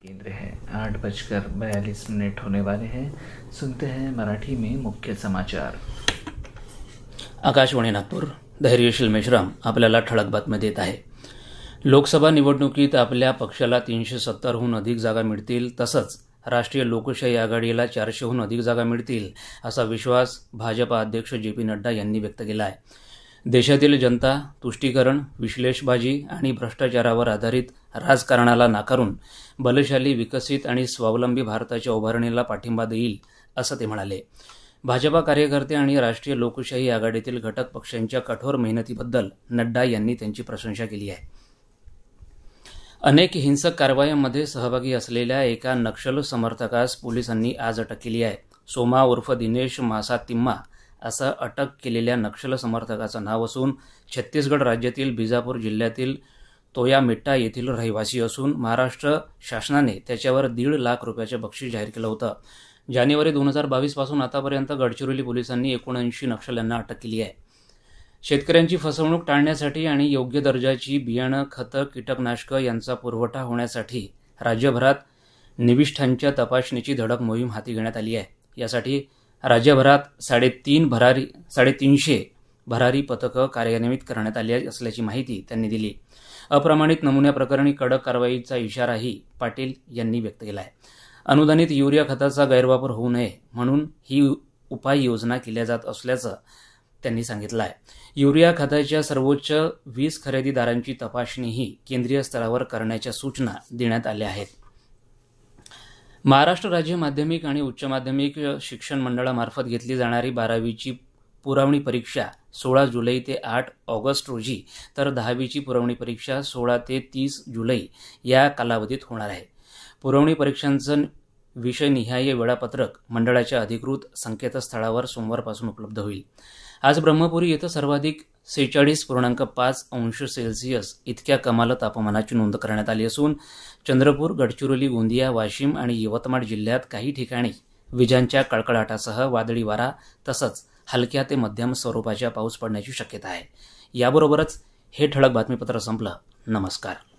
केंद्र है 8:42 होने वाले हैं। सुनते हैं मराठी में मुख्य समाचार। आकाशवाणी नागपूर, धैर्यशील मेश्राम आपल्याला ठळक बातम्या देत आहे। लोकसभा निवडणुकीत आपल्या पक्षाला 370हून अधिक जागा मिळतील, तसंच राष्ट्रीय लोकशाही आघाडीला 400हून अधिक जागा मिळतील, असा विश्वास भाजपा अध्यक्ष जे.पी. नड्डा यांनी व्यक्त केला आहे। देशातील जनता तुष्टीकरण, विश्लेषबाजी आणि भ्रष्टाचारावर आधारित राजकारणाला नाकारून बलशाली, विकसित आणि स्वावलंबी भारताच्या उभारणीला पाठिंबा देईल, असं ते म्हणाले। भाजपा कार्यकर्ते आणि राष्ट्रीय लोकशाही आघाडीतील घटक पक्षांच्या कठोर मेहनतीबद्दल नड्डा यांनी त्यांची प्रशंसा केली आहे। अनेक हिंसक कारवायांमध्ये सहभागी असलेल्या एका नक्षल समर्थकास पोलिसांनी आज अटक केली आहे। सोमा उर्फ दिनेश मासा तिम्मा असं अटक केलेल्या नक्षल समर्थकाचं नाव असून छत्तीसगड राज्यातील बिजापूर जिल्ह्यातील तोयामेट्टा येथील रहिवासी असून महाराष्ट्र शासनाने त्याच्यावर 1.5 लाख रुपयाचे बक्षीस जाहीर केलं होतं। जानेवारी 2022 पासून आतापर्यंत गडचिरोली पोलिसांनी 79 नक्षल्यांना अटक केली आहे। शेतकऱ्यांची फसवणूक टाळण्यासाठी आणि योग्य दर्जाची बियाणं, खतं, कीटकनाशकं यांचा पुरवठा होण्यासाठी राज्यभरात निविष्ठांच्या तपासणीची धडक मोहीम हाती घेण्यात आली आहे। यासाठी राज्यभरात 350 भरारी पथकं कार्यान्वित करण्यात आली असल्याची माहिती त्यांनी दिली। अप्रमाणित नमुन्याप्रकरणी कडक कारवाईचा इशाराही पाटील यांनी व्यक्त केला आहे। अनुदानित युरिया खताचा गैरवापर होऊ नये म्हणून ही उपाययोजना केल्या जात असल्याचं त्यांनी सांगितलं आहे। युरिया खताच्या सर्वोच्च 20 खरेदीदारांची तपासणीही केंद्रीय स्तरावर करण्याच्या सूचना देण्यात आल्या आहेत। महाराष्ट्र राज्य माध्यमिक आणि उच्च माध्यमिक शिक्षण मंडळामार्फत घेतली जाणारी 12वीची पुरवणी परीक्षा 16 जुलै ते 8 ऑगस्ट रोजी, तर 10वीची पुरवणी परीक्षा 16 ते 30 जुलै या कालावधीत होणार आहे। पुरवणी परीक्षांचं विषयनिहाय वेळापत्रक मंडळाच्या अधिकृत संकेतस्थळावर सोमवारपासून उपलब्ध होईल। आज ब्रह्मपुरी येथे सर्वाधिक 46.5 अंश सेल्सिअस इतक्या कमाल तापमानाची नोंद करण्यात आली असून चंद्रपूर, गडचिरोली, गोंदिया, वाशिम आणि यवतमाळ जिल्ह्यात काही ठिकाणी विजांच्या कडकडाटासह वादळी वारा तसंच हलक्या ते मध्यम स्वरूपाच्या पाऊस पडण्याची शक्यता आहे। याबरोबरच हे ठळक बातमीपत्र संपलं। नमस्कार।